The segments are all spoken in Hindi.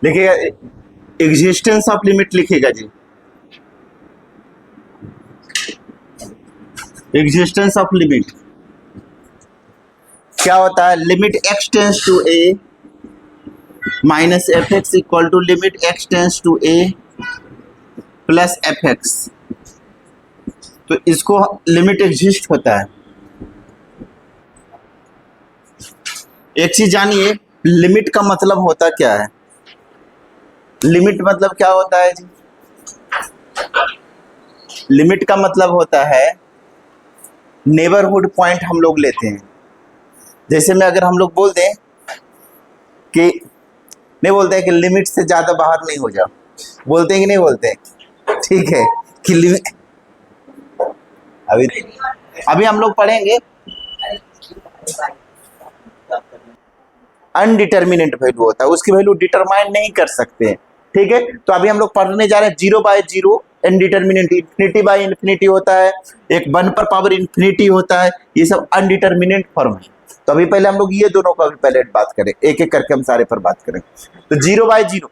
लिखिएगा एग्जिस्टेंस ऑफ लिमिट, लिखिएगा जी एग्जिस्टेंस ऑफ लिमिट क्या होता है, limit x tends to a minus f x equal to limit x tends to a plus f x. तो इसको लिमिट एग्जिस्ट होता है। एक चीज जानिए, लिमिट का मतलब होता क्या है। लिमिट मतलब क्या होता है जी, लिमिट का मतलब होता है नेबरहुड पॉइंट हम लोग लेते हैं। जैसे में अगर हम लोग बोल दें कि नहीं, बोलते हैं कि लिमिट से ज्यादा बाहर नहीं हो जाओ, बोलते हैं कि नहीं बोलते हैं, ठीक है कि लिमिट अभी हम लोग पढ़ेंगे अनडिटर्मिनेट वैल्यू होता है, उसकी वैल्यू डिटरमाइन नहीं कर सकते हैं, ठीक है। तो अभी हम लोग पढ़ने जा रहे हैं 0 by 0 indeterminate, infinity by infinity होता है, एक 1 पर पावर इन्फिनिटी होता है, ये सब अनडिटर्मिनेट फॉर्म है। तो अभी पहले हम लोग ये दोनों का भी पहले बात करें, एक एक करके हम सारे पर बात करें। तो 0 बाय 0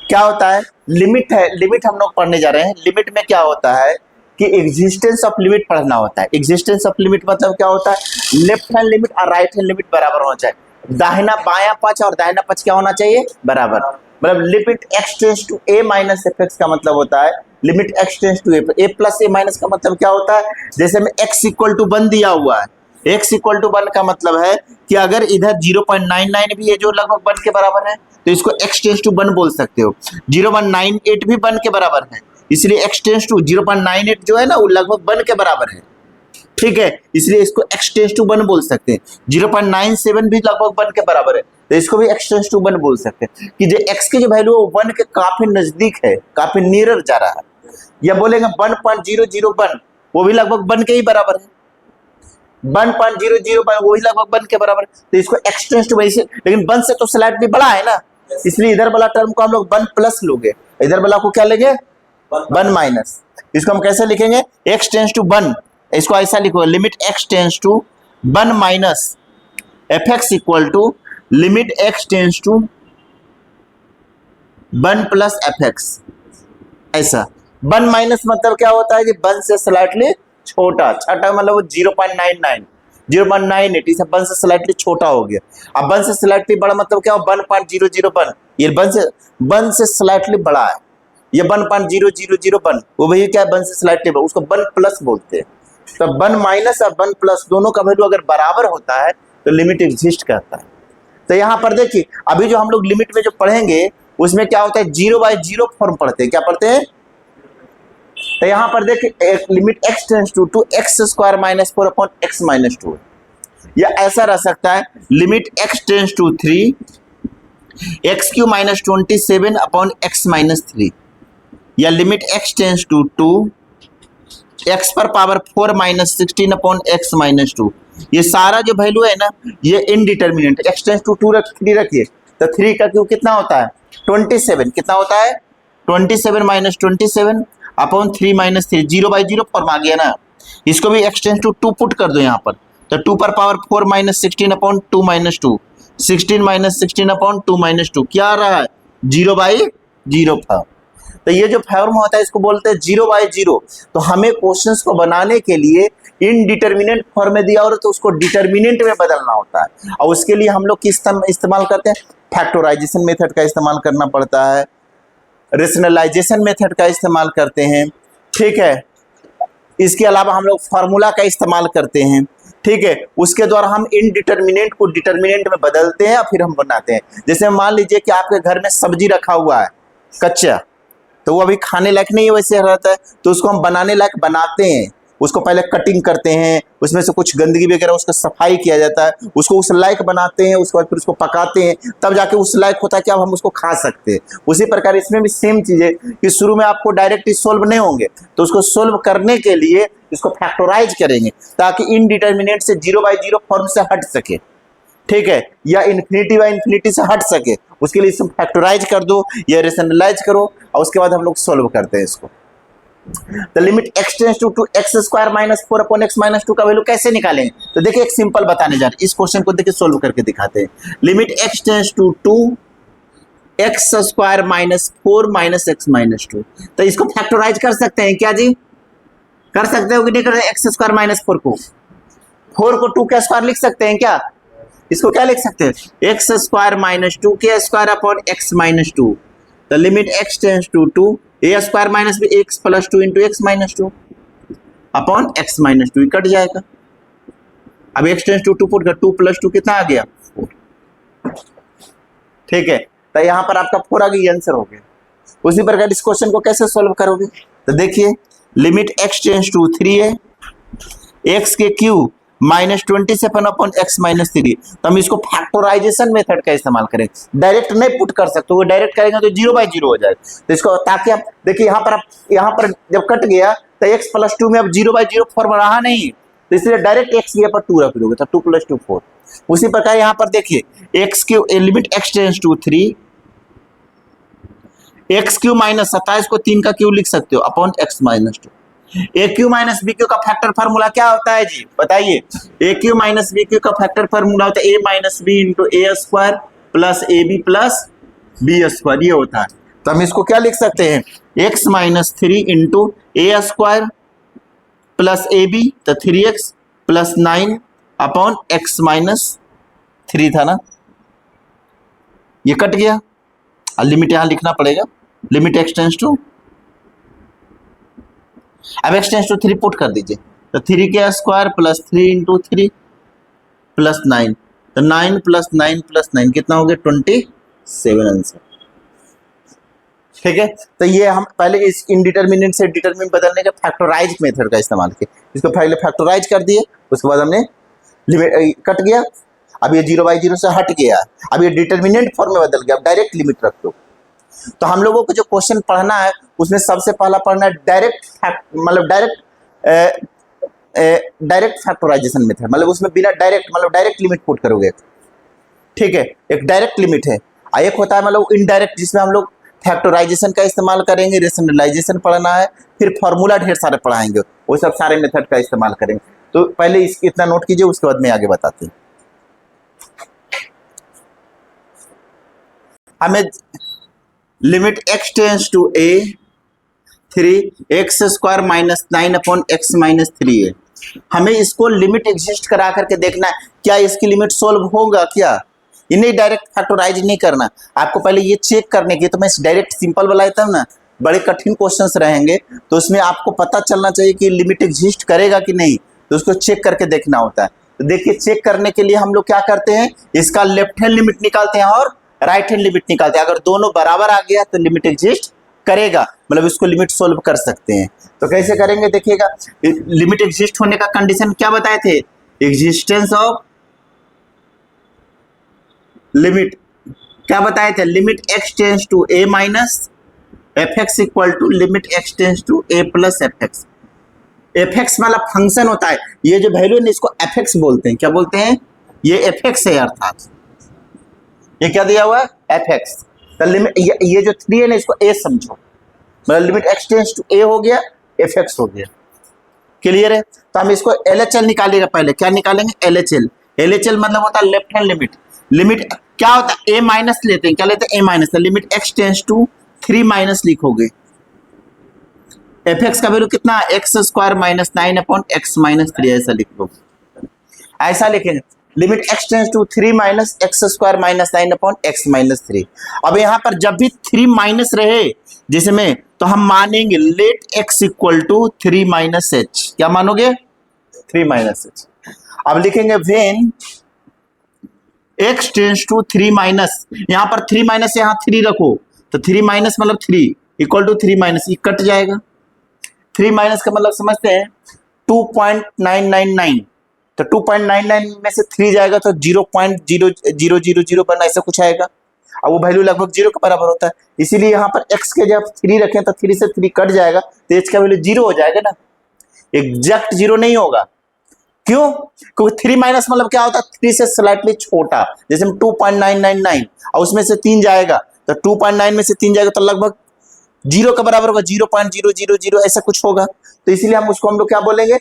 क्या होता है, लिमिट है। लिमिट हम लोग पढ़ने जा रहे हैं। लिमिट में क्या होता है कि एग्जिस्टेंस ऑफ लिमिट पढ़ना होता है। एग्जिस्टेंस ऑफ लिमिट मतलब क्या होता है, लेफ्ट हैंड लिमिट और राइट हैंड लिमिट बराबर होना चाहिए। दाहिना बायां पक्ष और दाहिना पक्ष क्या होना चाहिए, बराबर। मतलब limit x tends to a minus f x का मतलब होता है limit x tends to a plus a minus का मतलब क्या होता है, जैसे में एक्स इक्वल टू 1 दिया हुआ है, एक्स इक्वल टू 1 का मतलब है कि अगर इधर 0.99 भी है जो लगभग 1 के बराबर है, तो इसको एक्स टेंस टू 1 बोल सकते हो। 0.98 भी 1 के बराबर है, इसलिए एक्स टेंस टू 0.98 जो है ना वो लगभग 1 के बराबर है, ठीक है, इसलिए इसको एक्स टेंस टू 1 बोल सकते हैं। 0.97 भी लगभग 1 के बराबर है, तो इसको भी एक्स टेंस टू 1 बोल सकते हैं कि जो एक्स की जो वैल्यू है वो 1 के काफी नजदीक है, काफी नियर जा रहा है। या बोलेंगे 1.001 वो भी लगभग 1 के ही बराबर है, 1.001 वो भी लगभग 1 के बराबर है, तो इसको एक्स टेंस टू वैसे, लेकिन 1 से तो स्लाइटली बड़ा है ना, इसलिए इधर वाला टर्म को हम लोग 1 प्लस लोगे, इधर वाला को क्या लेंगे 1 माइनस। इसको हम कैसे लिखेंगे, एक्स टेंस टू 1, इसको ऐसा लिखो limit x tends to 1 minus f x equal to limit x tends to 1 plus f x. ऐसा 1 माइनस मतलब क्या होता है कि 1 से स्लाइटली छोटा, छोटा मतलब वो 0.99 0.98, इसे 1 से स्लाइटली छोटा हो गया। अब 1 से स्लाइटली बड़ा मतलब क्या हो, 1.001, ये 1 से स्लाइटली बड़ा है, ये 1.0001 वो भैया क्या है 1 से स्लाइटली बड़ा, उसको 1 प्लस बोलते हैं। तो 1 माइनस और 1 प्लस दोनों का वैल्यू अगर बराबर होता है तो लिमिट एग्जिस्ट करता है। तो यहाँ पर देखिए अभी जो हम लोग लिमिट में जो पढ़ेंगे उसमें क्या होता है 0 बाय 0 फॉर्म पढ़ते हैं, क्या पढ़ते हैं। तो यहाँ पर देखिए limit x tends to x square minus 4 upon x minus 2, या ऐसा रह सकता है limit x tends to 3 x cube minus 27 upon x minus 3, या limit x tends to 2 x पर power 4 minus 16 upon x minus 2। ये सारा जो वैल्यू है ना ये इनडिटर्मिनेंट, x टेंस टू 2 3 रखिए, तो 3 का क्यू कितना होता है 27, कितना होता है 27 minus 27 upon 3 minus 3, 0 by 0 form आ गया ना। इसको भी x टेंस टू 2 पुट कर दो यहाँ पर, तो 2 पर power 4 minus 16 upon 2 minus 2, 16 minus 16 upon 2 minus 2 क्या आ रहा है 0 बाई 0 फॉर्म। तो ये जो फॉर्म होता है इसको बोलते हैं 0 बाई 0। तो हमें क्वेश्चंस को बनाने के लिए इनडिटर्मिनेंट फॉर्म में दिया हो तो उसको डिटर्मिनेंट में बदलना होता है, और उसके लिए हम लोग किस इस्तेमाल करते हैं, फैक्टराइजेशन मेथड का इस्तेमाल करना पड़ता है, रेशनलाइजेशन मेथड का इस्तेमाल करते हैं, ठीक है। इसके अलावा हम लोग फार्मूला का इस्तेमाल करते हैं, ठीक है। उसके द्वारा हम इनडिटर्मिनेंट को डिटर्मिनेंट में बदलते हैं और फिर हम बनाते हैं। जैसे मान लीजिए कि आपके घर में सब्जी रखा हुआ है कच्चा, तो वो अभी खाने लायक नहीं है वैसे रहता है, तो उसको हम बनाने लायक बनाते हैं, उसको पहले कटिंग करते हैं, उसमें से कुछ गंदगी वगैरह उसका सफाई किया जाता है, उसको उस लायक बनाते हैं, उसके बाद फिर उसको पकाते हैं, तब जाके उस लायक होता है कि अब हम उसको खा सकते हैं। उसी प्रकार इसमें भी सेम चीज़ है कि शुरू में आपको डायरेक्टली सोल्व नहीं होंगे, तो उसको सोल्व करने के लिए इसको फैक्टराइज करेंगे ताकि इनडिटर्मिनेट से 0 बाई 0 फॉर्म से हट सके, ठीक है, या इन्फिनिटी बाई इन्फिनिटी से हट सके। उसके लिए इसको फैक्टराइज कर दो या रेशनलाइज करो और उसके बाद हम लोग सोल्व करते हैं इसको। तो limit x tends to x square minus 4 upon x minus 2 का वैल्यू कैसे निकालेंगे? तो देखिए एक सिंपल बताने जा रहे हैं, इस क्वेश्चन को देखिए सोल्व करके दिखाते हैं। Limit x tends to x square minus 4 minus x minus 2, तो इसको फैक्टराइज कर सकते हैं क्या जी? कर सकते हो कि नहीं? कर एक्स स्क्वायर माइनस 4 को 2 के स्क्वायर लिख सकते हैं क्या? इसको क्या लिख सकते हैं? एक्स स्क्वायर माइनस 2 के स्क्वायर अपॉन एक्स माइनस 2। तो limit x tends to a square minus b x plus 2 into x minus 2 upon x minus 2 cut जाएगा। अब x टेंस टू पुट कर 2 प्लस 2 कितना आ गया? 4। ठीक है, तो यहां पर आपका 4 आ गया, आंसर हो गया। उसी प्रकार इस क्वेश्चन को कैसे सॉल्व करोगे? तो देखिए लिमिट x टेंस टू 3 है एक्स के cube minus 27 upon x minus 3। तो हम इसको फैक्टराइजेशन मेथड का इस्तेमाल करें, डायरेक्ट नहीं पुट कर सकते, वो डायरेक्ट करेंगे तो 0/0 हो जाएगा। तो इसको ताकि आप देखिए यहाँ पर जब कट गया तो x प्लस 2 में अब 0/0 फॉर्म रहा नहीं, तो इसलिए डायरेक्ट x के पर 2 रख दोगे तो 2 प्लस 2 4। उसी प्रकार यहाँ पर देखिए x cube limit x tends to 3 x cube minus 27 को 3 का क्यू लिख सकते हो upon x minus 2। A cube minus b cube का फैक्टर फार्मूला क्या होता है जी? बताइए। A cube minus b cube का फैक्टर फार्मूला होता है a minus b into a square plus a b plus b square, ये होता है। तो हम इसको क्या लिख सकते हैं? X minus 3 into a square plus a b, तो 3x plus 9 upon x minus 3 था ना, ये कट गया। लिमिट यहां लिखना पड़ेगा, लिमिट x टेंस टू, अब x टेंस टू 3 पुट कर दीजिए, तो 3 के स्क्वायर प्लस 3 इंटू 3 प्लस 9, तो 9 प्लस 9 प्लस 9 कितना हो गया? 27 आंसर। ठीक है, तो ये हम पहले इस इनडिटरमिनेंट से डिटरमिनेंट बदलने के फैक्टराइज मेथड का इस्तेमाल किए, इसको पहले फैक्टराइज कर दिए, उसके बाद हमने लिमिट कट गया, अब ये 0/0 से हट गया, अब ये डिटरमिनेंट फॉर्म में बदल गया, अब डायरेक्ट लिमिट रख दो। तो हम लोगों को जो क्वेश्चन पढ़ना है उसमें सबसे पहला पढ़ना है डायरेक्ट फैक्टराइजेशन मेथड, मतलब उसमें बिना डायरेक्ट लिमिट पुट करोगे। ठीक है, एक डायरेक्ट लिमिट है, एक होता है मतलब इनडायरेक्ट, जिसमें हम लोग फैक्टराइजेशन का इस्तेमाल करेंगे, रेशनलाइजेशन पढ़ना है, फिर फॉर्मूला ढेर सारे पढ़ाएंगे, वो सब सारे मेथड का इस्तेमाल करेंगे। तो पहले इतना नोट कीजिए, उसके बाद में आगे बताते हैं। हमें limit x tends to a 3 x square minus 9 upon x minus 3 है। हमें इसको लिमिट एग्जिस्ट करा करके देखना है क्या इसकी लिमिट सोल्व होगा क्या। इन्हें डायरेक्ट फैक्टराइज नहीं करना, आपको पहले ये चेक करने की। तो मैं डायरेक्ट सिंपल बनाता हूँ ना, बड़े कठिन क्वेश्चंस रहेंगे तो उसमें आपको पता चलना चाहिए कि लिमिट एग्जिस्ट करेगा कि नहीं, तो उसको चेक करके देखना होता है। तो देखिए चेक करने के लिए हम लोग क्या करते हैं, इसका लेफ्ट हैंड लिमिट निकालते हैं और राइट हैंड लिमिट निकालते हैं। अगर दोनों बराबर आ गया तो लिमिट एग्जिस्ट करेगा, मतलब इसको लिमिट सोल्व कर सकते हैं। तो कैसे करेंगे देखिएगा, लिमिट एग्जिस्ट होने का कंडीशन क्या बताए थे, एग्जिस्टेंस ऑफ लिमिट क्या बताए थे, limit x tends to a minus f x equal to limit x tends to a plus f x. F x वाला फंक्शन होता है, ये जो वैल्यू है इसको एफ एक्स बोलते हैं। क्या बोलते हैं, ये एफ एक्स है, अर्थात ये क्या दिया हुआ है, एफ एक्स। तो लिमिट ये जो 3 है ना, इसको a समझो, मतलब limit x tends to a हो गया, एफ एक्स हो गया। क्लियर है। तो हम इसको LHL निकालेगा, पहले क्या निकालेंगे, LHL। LHL मतलब होता है लेफ्ट हैंड लिमिट। लिमिट क्या होता है, a माइनस लेते हैं, क्या लेते हैं, a minus. Limit x tends to 3 minus लिखोगे, एफ एक्स का वैल्यू कितना है, x square minus 9 upon x minus 3, ऐसा लिख लो, ऐसा लिखेंगे। Limit x tends to 3 minus x square minus 9 upon x minus 3। अब यहाँ पर जब भी 3 माइनस रहे जिसमें, तो हम मानेंगे let x equal to 3 minus h. क्या मानोगे, 3 माइनस एच। अब लिखेंगे when x tends to 3 minus, यहाँ पर 3 माइनस यहाँ 3 रखो, तो 3 माइनस मतलब 3 इक्वल टू 3 माइनस, ये कट जाएगा। 3 माइनस का मतलब समझते हैं 2.999, तो 2.99 में से 3 जाएगा तो 0.0000 पर ऐसा कुछ आएगा। अब वो वैल्यू लगभग 0 के बराबर होता है, इसीलिए यहाँ पर x के जब 3 रखें तो 3 से 3 कट जाएगा, तो h का वैल्यू 0 हो जाएगा ना, एग्जैक्ट 0 नहीं होगा। क्यों, क्योंकि 3 माइनस मतलब क्या होता है, 3 से स्लाइटली छोटा, जैसे 2.999 और उसमें से 3 जाएगा, तो 2.9 में से 3 जाएगा तो लगभग जीरो का बराबर होगा 0.000 ऐसा कुछ होगा, तो इसीलिए हम उसको हम लोग क्या बोलेंगे,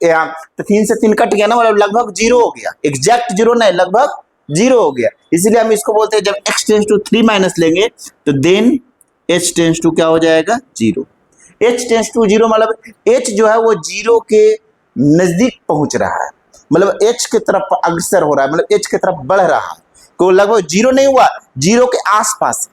तो 3 से 3 कट गया ना, मतलब लगभग जीरो हो गया, एग्जैक्ट जीरो नहीं, लगभग जीरो हो गया, इसीलिए हम इसको बोलते हैं जब x टेंस टू 3 माइनस लेंगे तो देन h टेंस टू क्या हो जाएगा, zero. h tends to zero मतलब h जो है वो जीरो के नजदीक पहुंच रहा है, मतलब h की तरफ अग्रसर हो रहा है, मतलब h की तरफ बढ़ रहा है, को लगभग जीरो नहीं हुआ, जीरो के आसपास।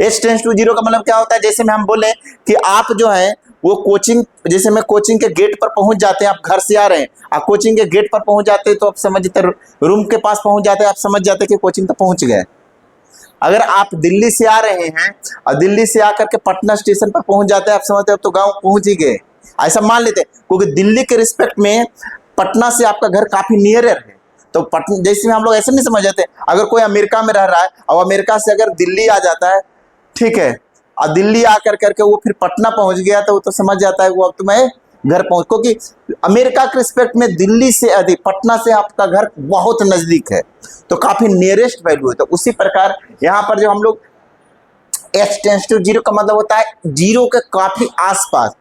h टेंस टू जीरो का मतलब क्या होता है, जैसे में हम बोले कि आप जो है वो कोचिंग, जैसे मैं कोचिंग के गेट पर पहुंच जाते हैं, आप घर से आ रहे हैं, आप कोचिंग के गेट पर पहुंच जाते हैं तो आप समझते, रूम के पास पहुंच जाते हैं, आप समझ जाते हैं कि कोचिंग तो पहुंच गए। अगर आप दिल्ली से आ रहे हैं और दिल्ली से आकर के पटना स्टेशन पर पहुंच जाते हैं, आप समझते हैं अब तो गांव पहुंच ही गए, ऐसा मान लेते हैं, क्योंकि दिल्ली के रिस्पेक्ट में पटना से आपका घर काफी नियरर है, तो पटना जैसे हम लोग ऐसे नहीं समझ जाते, अगर कोई अमेरिका में रह रहा है और अमेरिका से अगर दिल्ली आ जाता है, ठीक है, और दिल्ली आकर करके वो फिर पटना पहुंच गया, तो वो तो समझ जाता है वो अब तो मैं घर पहुंच, क्योंकि अमेरिका के रिस्पेक्ट में दिल्ली से अधिक पटना से आपका घर बहुत नजदीक है, तो काफी नियरेस्ट वैल्यू है। तो उसी प्रकार यहाँ पर जो हम लोग h टेंस टू जीरो का मतलब होता है जीरो के काफी आसपास,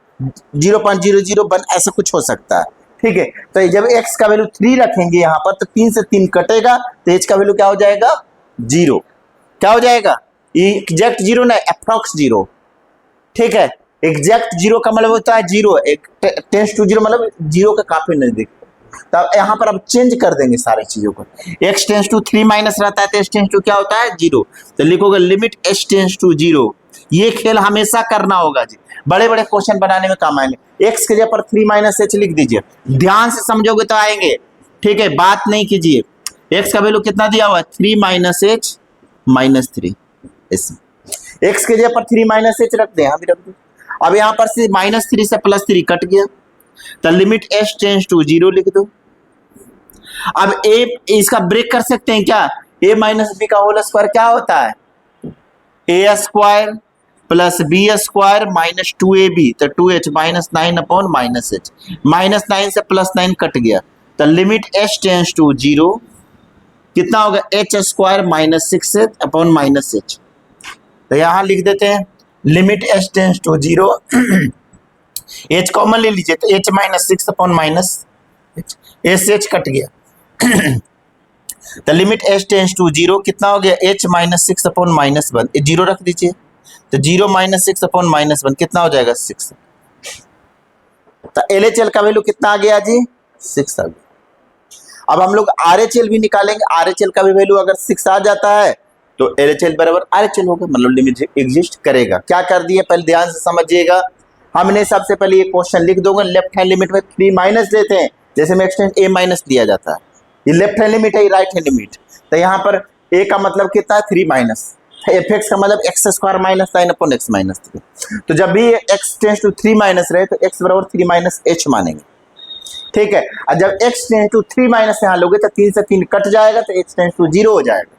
0.001 ऐसा कुछ हो सकता है, ठीक है। तो जब x का वैल्यू 3 रखेंगे यहाँ पर, तो 3 से 3 कटेगा, तो h का वैल्यू क्या हो जाएगा, जीरो। क्या हो जाएगा, एग्जैक्ट जीरो ना, अप्रॉक्स जीरो, ठीक है। एग्जैक्ट जीरो का मतलब होता है जीरो, एक टेंस टू जीरो मतलब जीरो के काफी नजदीक। तो यहाँ पर अब चेंज कर देंगे सारी चीजों को, x टेंस टू 3 माइनस रहता है तो h टेंस टू क्या होता है, जीरो, तो लिखोगे limit h tends to zero. ये खेल हमेशा करना होगा जी, बड़े बड़े क्वेश्चन बनाने में काम आएंगे। x के जगह पर 3 माइनस h लिख दीजिए, ध्यान से समझोगे तो आएंगे, ठीक है, बात नहीं कीजिए। x का वैल्यू कितना दिया हुआ है, 3 माइनस h माइनस 3, x के जगह पर 3 माइनस h रख दें, अभी रख दो। अब यहाँ पर से -3 से +3 कट गया, तो limit h tends to zero लिख दो। अब a इसका ब्रेक कर सकते हैं क्या, a माइनस बी का होल स्क्वायर क्या होता है, a square plus b square minus 2ab, तो 2h minus 9 upon minus h, -9 से +9 कट गया, तो limit h tends to zero कितना होगा, h square minus 6h upon minus h। तो यहां लिख देते हैं limit h tends to zero, h common ले लीजिए, तो h minus 6 upon minus h, h cut गया, तो limit h tends to zero कितना हो गया, h minus 6 upon minus 1, zero रख दीजिए, तो 0 माइनस 6 अपॉन माइनस 1 कितना हो जाएगा, 6। तो LHL का वैल्यू कितना आ गया जी, 6 आ गया। अब हम लोग RHL भी निकालेंगे, RHL का भी वैल्यू अगर 6 आ जाता है तो LHL बराबर RHL होगा, मतलब लिमिट एग्जिस्ट करेगा। क्या कर दिए, पहले ध्यान से समझिएगा, हमने सबसे पहले ये क्वेश्चन लिख दोगे, लेफ्ट हैंड लिमिट में 3 माइनस लेते हैं, जैसे में एक्सटेंड a माइनस दिया जाता है, ये लेफ्ट हैंड लिमिट है, ये राइट हैंड लिमिट, तो यहाँ पर a का मतलब कितना है, 3 माइनस, fx का मतलब x square minus 9 upon x minus 3, तो जब भी x टेंस टू 3 माइनस रहे तो x बराबर 3 माइनस h मानेंगे, ठीक है। और जब x टेंस टू 3 माइनस यहाँ लोगे तो 3 से 3 कट जाएगा, तो x टेंस टू जीरो हो जाएगा,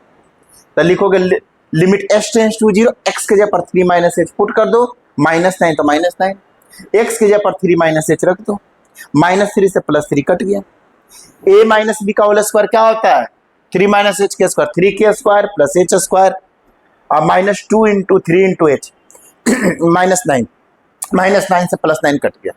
तो लिखोगे limit h tends to zero, x के जगह पर 3 माइनस h पुट कर दो, -9 तो -9, x के जगह पर 3 माइनस h रख दो, -3 से +3 कट गया, a माइनस बी का होल स्क्वायर क्या होता है, 3 माइनस h के square, 3k square plus h square, अब -2 इंटू 3 इंटू h, -9 से +9 कट गया,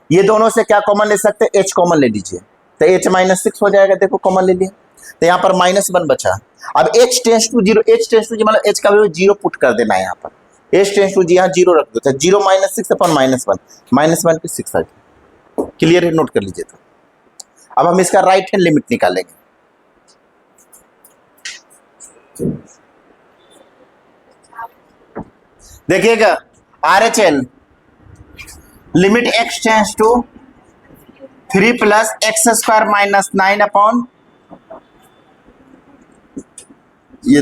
ये दोनों से क्या कॉमन ले सकते हैं, h कॉमन ले लीजिए, तो h माइनस 6 हो जाएगा, देखो कॉमन ले लिया, तो यहाँ पर -1 बचा। अब h tends to zero, h tends to मतलब h का वैल्यू जीरो पुट कर देना है, यहाँ पर h टेंस टू यहाँ जीरो रख दो, तो 0 माइनस 6 अपॉन -1, -1 पे 6 आ गया, क्लियर है, नोट कर लीजिए। तो अब हम इसका राइट हैंड लिमिट निकालेंगे, देखिएगा RHL limit x tends to 3 plus x square minus 9 upon, ये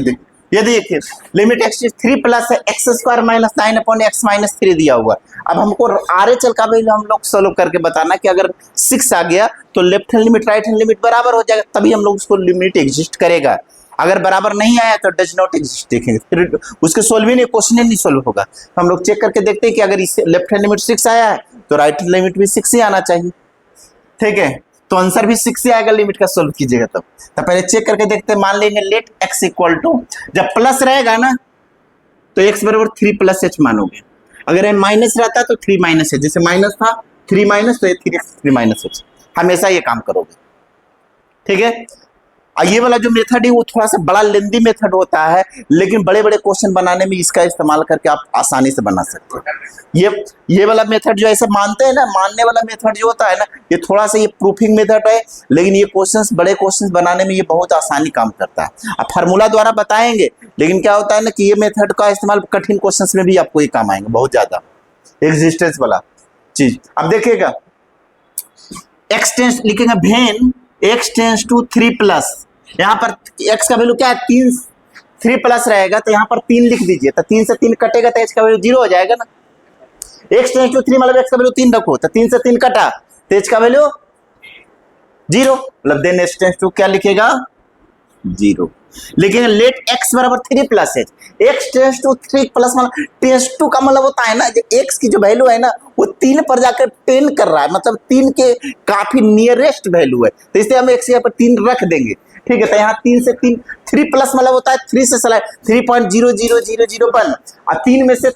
देखिए limit x 3 plus x square minus 9 upon x minus 3 दिया हुआ। अब हमको RHL का वैल्यू हम लोग सोल्व करके बताना कि अगर 6 आ गया तो left hand limit right hand limit बराबर हो जाएगा, तभी हम लोग उसको लिमिट एग्जिस्ट करेगा, अगर बराबर नहीं आया तो डज नॉट एग्जिस्ट देखेंगे, फिर उसके सोल्व ही नहीं, क्वेश्चन नहीं सोल्व होगा। हम लोग चेक करके देखते हैं कि अगर इस लेफ्ट हैंड लिमिट 6 आया है तो राइट हैंड लिमिट भी 6 ही आना चाहिए, ठीक है, तो आंसर भी 6 ही आएगा, लिमिट का सोल्व कीजिएगा तब। तो पहले चेक करके देखते हैं, मान लेंगे लेट x इक्वल टू, जब प्लस रहेगा ना तो x बराबर 3 प्लस एच मानोगे। अगर ये माइनस रहता तो 3 माइनस एच, जैसे माइनस था 3 माइनस तो ये 3 माइनस एच, हमेशा ये काम करोगे। ठीक है, ये वाला जो मेथड है वो थोड़ा सा बड़ा लेंदी मेथड होता है, लेकिन बड़े बड़े क्वेश्चन बनाने में इसका इस्तेमाल करके आप आसानी से बना सकते हो। ये वाला मेथड जो ऐसे मानते हैं ना, मानने वाला मेथड जो होता है ना, ये थोड़ा सा ये प्रूफिंग मेथड है, लेकिन ये क्वेश्चंस बड़े क्वेश्चंस बनाने में ये बहुत आसानी काम करता है। अब फार्मूला द्वारा बताएंगे, लेकिन क्या होता है ना कि ये मेथड का इस्तेमाल कठिन क्वेश्चंस में भी आपको ये काम आएंगे बहुत ज्यादा, एग्जिस्टेंस वाला चीज। अब देखिएगा, एक्स टेंस लिखेंगे when x tends to 3 plus, यहाँ पर x का वैल्यू क्या है 3 प्लस रहेगा, तो यहाँ पर 3 लिख दीजिए, तो 3 से 3 कटेगा तो h का वैल्यू 0 हो जाएगा ना। x टेंस टू 3 मतलब x का वैल्यू 3 रखो, तो 3 से 3 कटा तो h का वैल्यू 0, मतलब देन x टेंस टू क्या लिखेगा 0। लेकिन लेट x बराबर 3 plus h, x tends to 3 plus मतलब टेंस टू का मतलब होता है ना x की जो वैल्यू है ना वो 3 पर जाकर 10 कर रहा है, मतलब 3 के काफी नियरेस्ट वैल्यू है, तो इसलिए हम x यहाँ पर 3 रख देंगे। ठीक है, तो यहाँ 3 से 3 प्लस मतलब होता है 3 से 3.00001 और 3 में से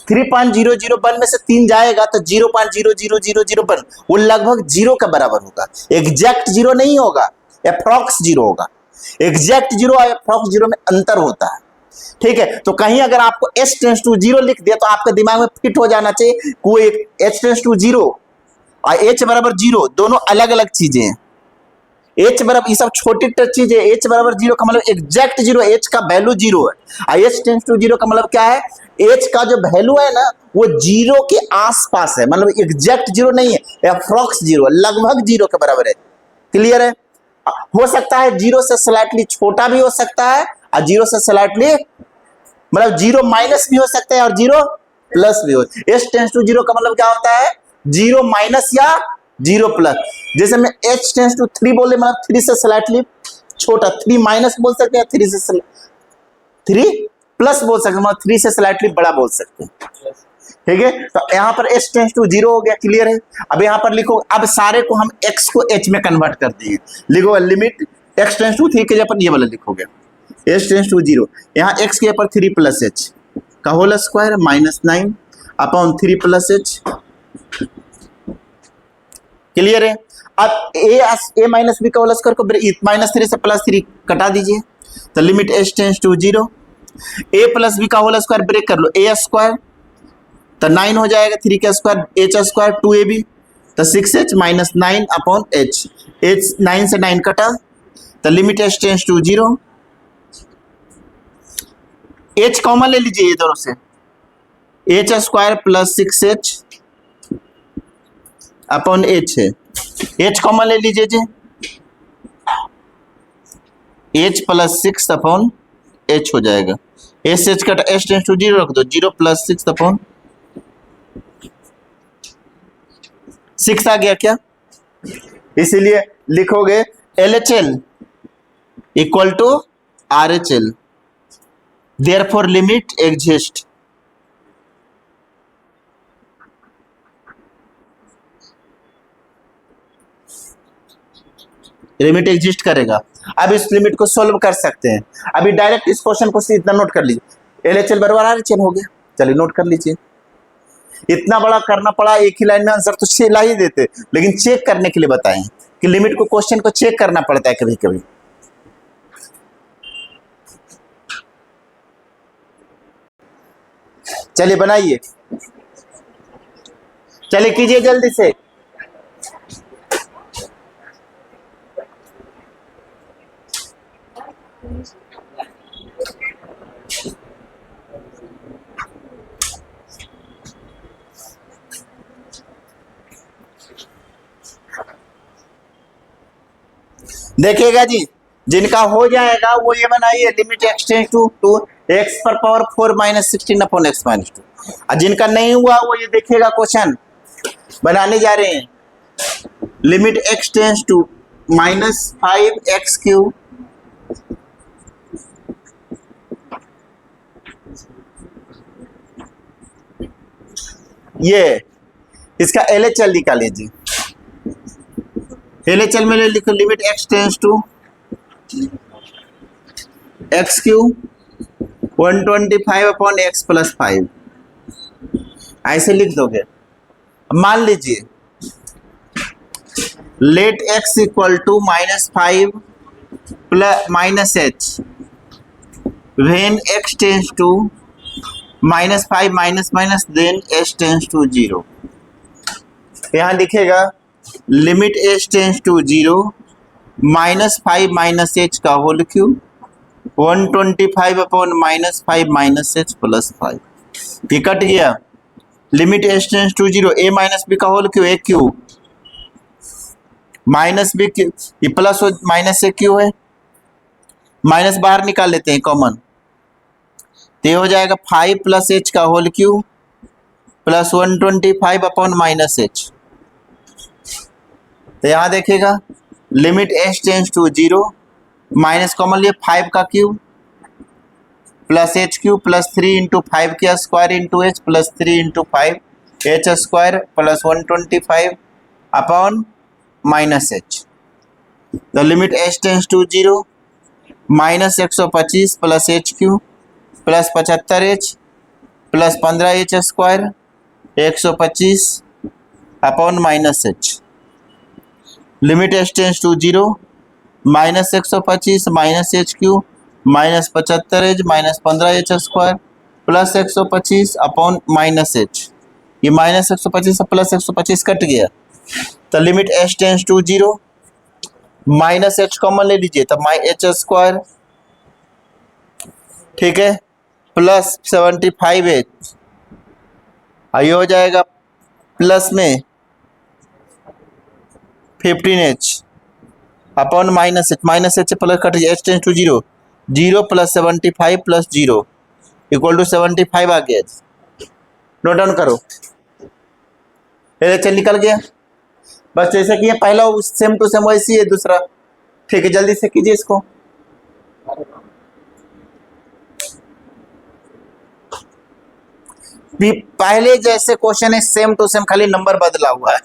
3.001 में से 3 जाएगा तो 0.00001, वो लगभग 0 का बराबर होगा, एग्जैक्ट 0 नहीं होगा, अप्रॉक्स 0 होगा। एग्जैक्ट 0 और अप्रॉक्स 0 में अंतर होता है। ठीक है, तो कहीं अगर आपको h टेंस टू 0 लिख दिया तो आपके दिमाग में फिट हो जाना चाहिए कोई h टेंस टू 0 और h बराबर 0 दोनों अलग अलग चीजें हैं। h बराबर, ये सब छोटी चीज है, h बराबर 0 का मतलब एग्जैक्ट 0, h का वैल्यू 0 है, और h टेंस टू 0 का मतलब क्या है, h का जो वैल्यू है ना वो 0 के आसपास है, मतलब एग्जैक्ट 0 नहीं है, अप्रॉक्स 0, लगभग 0 के बराबर है। क्लियर है, हो सकता है 0 से स्लाइटली छोटा भी हो सकता है और 0 से स्लाइटली मतलब 0 माइनस भी हो सकता है और 0 प्लस भी हो। h टेंस टू 0 का मतलब क्या होता है 0 माइनस या 0 प्लस, जैसे मैं h टेंस टू 3 बोले मतलब 3 से स्लाइटली छोटा, 3 माइनस बोल सकते हैं, 3 प्लस बोल सकते हैं, मतलब 3 से स्लाइटली बड़ा बोल सकते हैं। ठीक है, तो यहाँ पर h टेंस टू 0 हो गया। क्लियर है, अब यहाँ पर लिखो, अब सारे को हम x को h में कन्वर्ट कर दिए, लिखो लिमिट x टेंस टू 3 के जगह पर ये वाला लिखोगे h टेंस टू 0, यहाँ x के ऊपर 3 प्लस एच का whole square -9 upon 3 plus h. Clear है, अब a माइनस b का होल स्क्वायर को -3 से +3 कटा दीजिए, तो limit h tends to 0, a plus b का होल स्क्वायर ब्रेक कर लो, a स्क्वायर तो 9 हो जाएगा, 3 का स्क्वायर h स्क्वायर 2ab तो 6h -9 अपॉन h, 9 से 9 कटा तो limit h tends to 0, h common ले लीजिए ये दोनों से, h square plus 6h upon h है, h कॉमन ले लीजिए जी, h प्लस 6 अपॉन h हो जाएगा, h कटा h टेंस टू 0 रख दो, 0 प्लस 6 अपॉन 6 आ गया क्या, इसीलिए लिखोगे LHL equal to RHL, therefore limit exist. Limit exist करेगा। अब इस लिमिट को सोल्व कर सकते हैं, अभी डायरेक्ट इस क्वेश्चन को इतना नोट कर लीजिए, LHL बराबर RHL हो गया, चलिए नोट कर लीजिए। इतना बड़ा करना पड़ा, एक ही लाइन में आंसर तो 6 ला ही देते, लेकिन चेक करने के लिए बताएं कि लिमिट को, क्वेश्चन को चेक करना पड़ता है कभी कभी। चलिए बनाइए, चलिए कीजिए जल्दी से। देखिएगा जी, जिनका हो जाएगा वो ये बनाइए, limit x tends to x पर पावर 4 -16 अपॉन x -2, और जिनका नहीं हुआ वो ये देखिएगा क्वेश्चन बनाने जा रहे हैं, limit x tends to -5x3 ये इसका LHL निकाल लीजिए, LHL में लिखो limit x tends to x3 125/x+5 ऐसे लिख दोगे। मान लीजिए let x equal to -5 plus -h when x tends to -5 minus then h tends to 0। यहाँ लिखेगा limit h tends to 0 -5 -h का होल क्यूब 125/-5 -h + 5। ये कट गया। Limit h tends to 0 a - b का whole cube a cube -b cube, ये प्लस माइनस a क्यूब है, माइनस बाहर निकाल लेते हैं कॉमन, तो ये हो जाएगा 5 + h का होल क्यूब प्लस 125/-h। तो यहाँ देखिएगा limit h tends to 0 minus common लिए 5 का cube plus h cube plus 3 × 5 का square into h plus 3 × 5 h square plus 125/-h। तो limit h tends to 0 -125 plus h cube plus 75h plus 15h square 125/-h। Limit h tends to 0 -125 minus h cube minus 75h minus 15h square plus 125/-h। ये -125 प्लस 125 कट गया। तो limit h tends to 0 minus h common ले लीजिए तो h स्क्वायर, ठीक है, प्लस 75h, ये हो जाएगा प्लस में 15h अपॉन -h plus cut h tends to 0 0 plus 75 plus 0 equal to 75 आ गया। नोट डाउन करो, चल निकल गया। बस जैसे कि ये पहला सेम टू सेम वैसी है दूसरा, ठीक है, जल्दी से कीजिए इसको। पहले जैसे क्वेश्चन है सेम टू सेम, खाली नंबर बदला हुआ है।